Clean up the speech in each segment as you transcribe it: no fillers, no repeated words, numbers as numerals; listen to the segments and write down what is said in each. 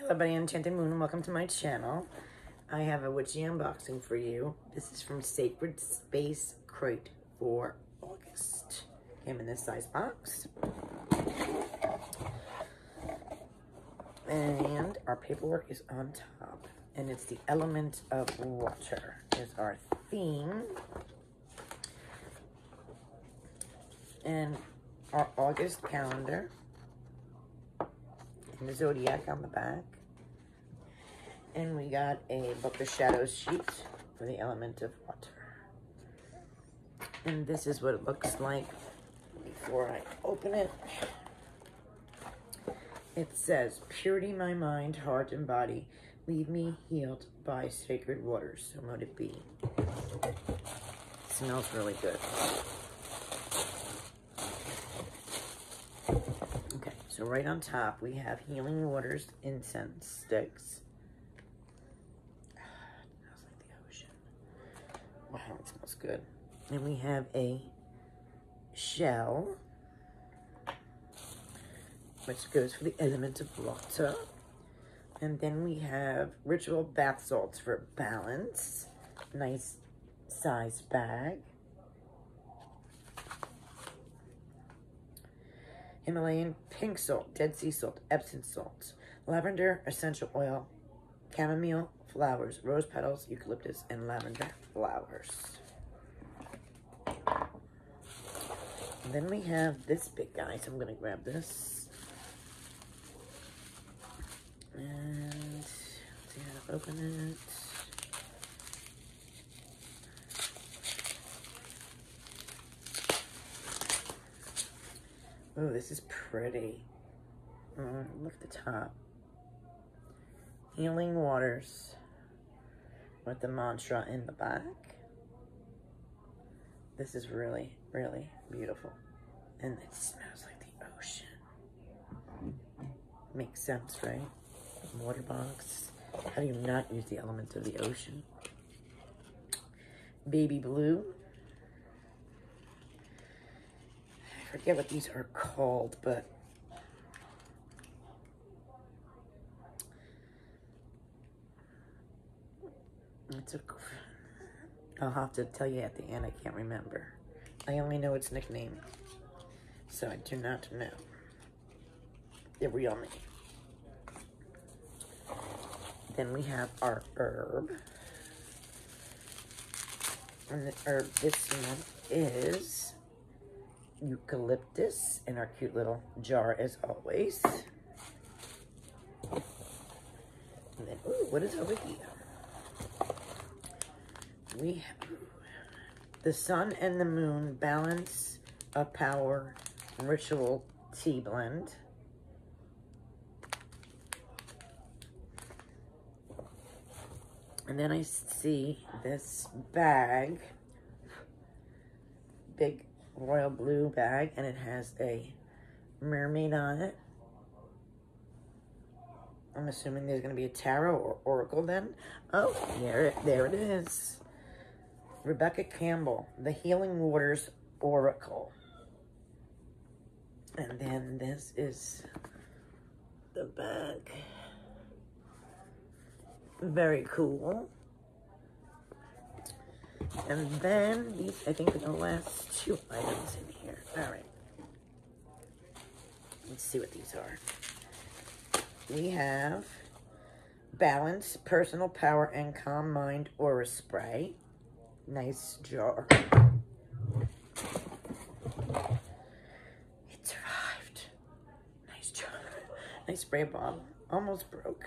Hello everybody, Enchanted Moon, and welcome to my channel. I have a witchy unboxing for you. This is from Sacred Space Crate for August. Came in this size box. And our paperwork is on top. And it's the element of water is our theme. And our August calendar. And the zodiac on the back. And we got a Book of Shadows sheet for the element of water. And this is what it looks like before I open it. It says, purity my mind, heart, and body. Leave me healed by sacred waters. So mote it be. It smells really good. Okay, so right on top we have Healing Waters incense sticks. Wow, it smells good. And we have a shell, which goes for the element of water. And then we have ritual bath salts for balance. Nice size bag. Himalayan pink salt, Dead Sea salt, Epsom salt, lavender essential oil, chamomile flowers, rose petals, eucalyptus, and lavender flowers. And then we have this big guy, so I'm going to grab this. And let's see how to open it. Oh, this is pretty. Look at the top. Healing Waters with the mantra in the back. This is really, really beautiful. And it smells like the ocean. Makes sense, right? Water box. How do you not use the element of the ocean? Baby blue. I forget what these are called, but I'll have to tell you at the end. I can't remember. I only know its nickname, so I do not know the real name. Then we have our herb. And the herb this month is eucalyptus in our cute little jar as always. And then, ooh, what is over here? We have the sun and the moon balance of power ritual tea blend. And then I see this bag, big royal blue bag, and it has a mermaid on it. I'm assuming there's going to be a tarot or oracle then. Oh, there it is. Rebecca Campbell, the Healing Waters Oracle. And then this is the bag. Very cool. And then these, I think, are the last two items in here. All right. Let's see what these are. We have Balance, Personal Power, and Calm Mind Aura Spray. Nice jar. It survived. Nice jar. Nice spray bottle. Almost broke.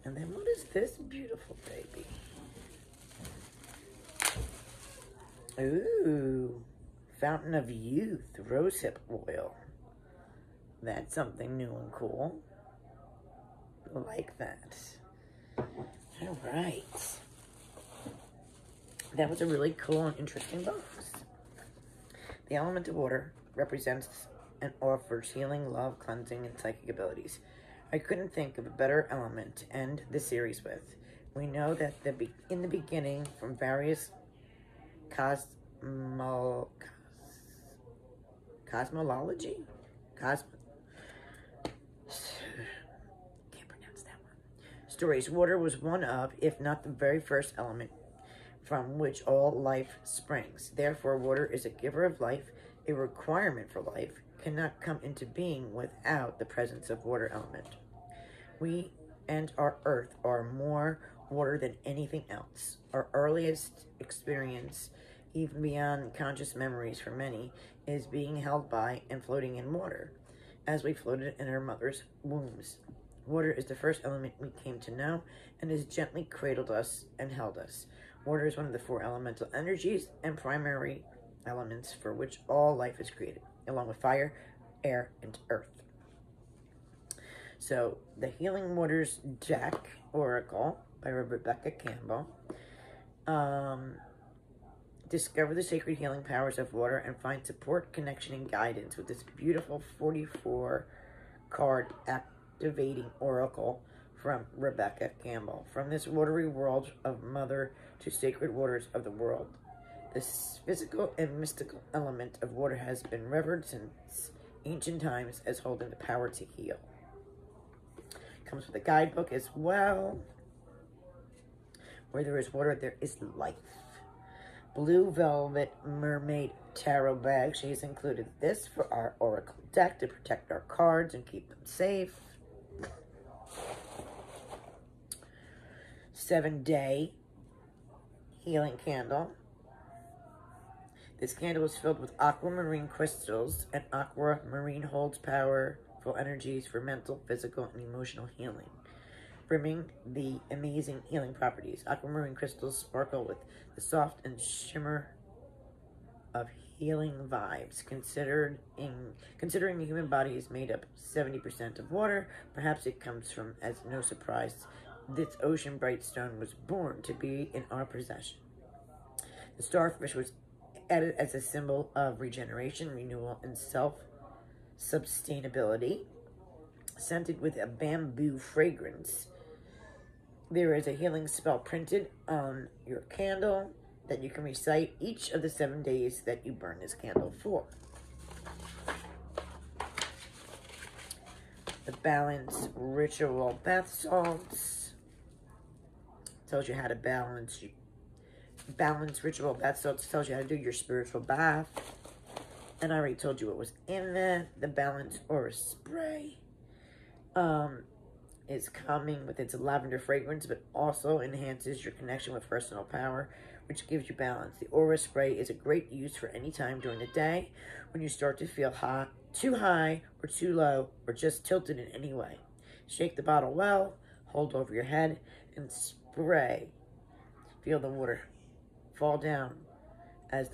And then what is this beautiful baby? Ooh. Fountain of Youth. Rosehip oil. That's something new and cool. I like that. All right. That was a really cool and interesting box. The element of water represents and offers healing, love, cleansing, and psychic abilities. I couldn't think of a better element to end the series with. We know that in the beginning, from various cosmology? stories, water was one of, if not the very first element from which all life springs. Therefore, water is a giver of life, a requirement for life, cannot come into being without the presence of water element. We and our earth are more water than anything else. Our earliest experience, even beyond conscious memories for many, is being held by and floating in water, as we floated in our mother's wombs. Water is the first element we came to know, and has gently cradled us and held us. Water is one of the four elemental energies and primary elements for which all life is created, along with fire, air, and earth. So, the Healing Waters Deck Oracle by Rebecca Campbell. Discover the sacred healing powers of water and find support, connection, and guidance with this beautiful 44-card activating oracle from Rebecca Campbell. From this watery world of mother to sacred waters of the world. This physical and mystical element of water has been revered since ancient times as holding the power to heal. Comes with a guidebook as well. Where there is water, there is life. Blue Velvet Mermaid Tarot bag. She has included this for our oracle deck to protect our cards and keep them safe. 7-day healing candle. This candle is filled with aquamarine crystals, and aquamarine holds powerful energies for mental, physical, and emotional healing, brimming the amazing healing properties. Aquamarine crystals sparkle with the soft and shimmer of healing vibes. Considering the human body is made up 70% of water, perhaps it comes from as no surprise this ocean bright stone was born to be in our possession. The starfish was added as a symbol of regeneration, renewal, and self-sustainability, scented with a bamboo fragrance. There is a healing spell printed on your candle that you can recite each of the 7 days that you burn this candle for. The Balance Ritual Bath Salts tells you how to balance. Balance Ritual Bath Salts tells you how to do your spiritual bath. And I already told you what was in that. The Balance Aura Spray is coming with its lavender fragrance, but also enhances your connection with personal power, which gives you balance. The Aura Spray is a great use for any time during the day when you start to feel hot, too high, or too low, or just tilted in any way. Shake the bottle well, hold over your head, and spray. Feel the water fall down as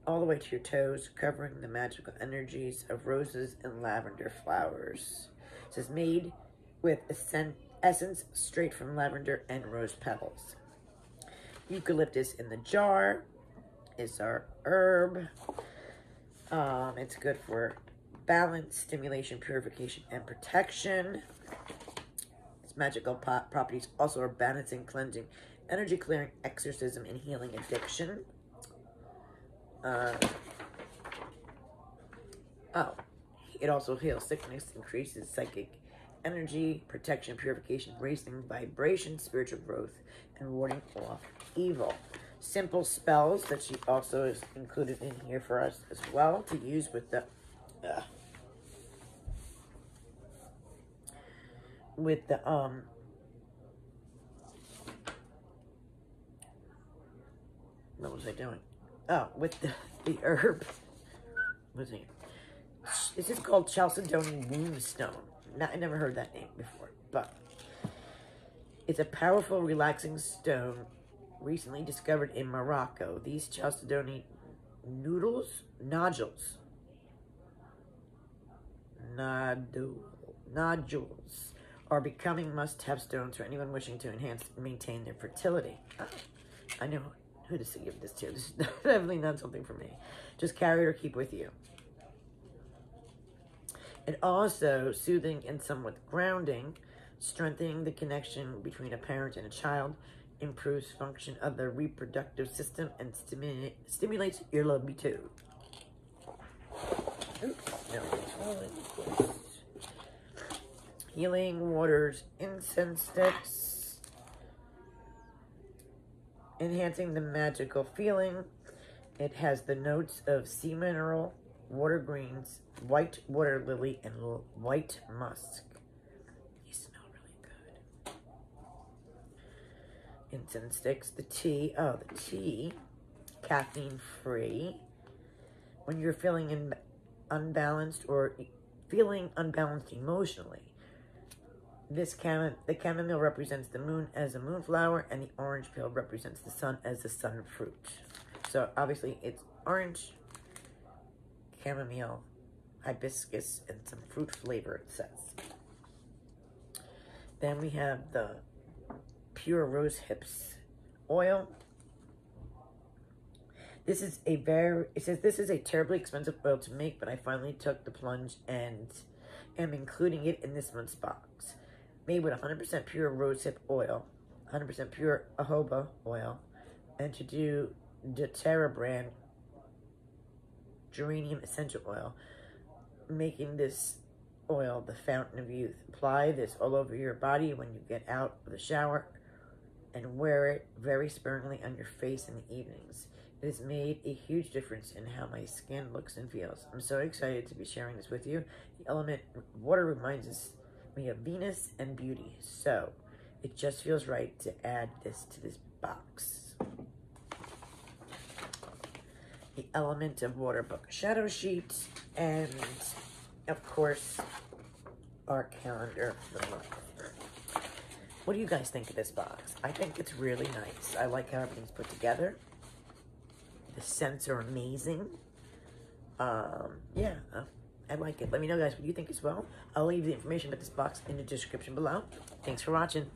all the way to your toes, covering the magical energies of roses and lavender flowers. It says made with essence straight from lavender and rose petals. Eucalyptus in the jar is our herb. It's good for balance, stimulation, purification, and protection. Its magical properties also are balancing, cleansing, energy clearing, exorcism, and healing addiction. It also heals sickness, increases psychic energy, protection, purification, raising vibration, spiritual growth, and warding off evil. Simple spells that she also is included in here for us as well to use with the what was I doing? Oh, with the herb. What is it? This is called Chalcedony Moonstone. I never heard that name before, but it's a powerful, relaxing stone recently discovered in Morocco. These Chalcedony nodules are becoming must-have stones for anyone wishing to enhance and maintain their fertility. I know who to give this to. This is definitely not something for me. Just carry it or keep with you. And also soothing and somewhat grounding, strengthening the connection between a parent and a child, improves function of the reproductive system, and stimulates your libido. Oops, no, Healing Waters Incense Sticks. Enhancing the magical feeling. It has the notes of sea mineral, water greens, white water lily, and white musk. They smell really good. Incense sticks. The tea. Oh, the tea. Caffeine free. When you're feeling unbalanced or feeling unbalanced emotionally, the chamomile represents the moon as a moonflower, and the orange peel represents the sun as the sun fruit. So obviously it's orange, chamomile, hibiscus, and some fruit flavor, it says. Then we have the Pure Rose Hips oil. This is it says this is a terribly expensive oil to make, but I finally took the plunge and am including it in this month's box. Made with 100% pure rosehip oil, 100% pure jojoba oil, and to do doTERRA brand geranium essential oil, making this oil the fountain of youth. Apply this all over your body when you get out of the shower and wear it very sparingly on your face in the evenings. It has made a huge difference in how my skin looks and feels. I'm so excited to be sharing this with you. The element water reminds me of Venus and beauty, so it just feels right to add this to this box. The Element of Water book shadow sheet, and of course our calendar for the month. What do you guys think of this box? I think it's really nice. I like how everything's put together. The scents are amazing. Yeah, I like it. Let me know, guys, what you think as well. I'll leave the information about this box in the description below. Thanks for watching.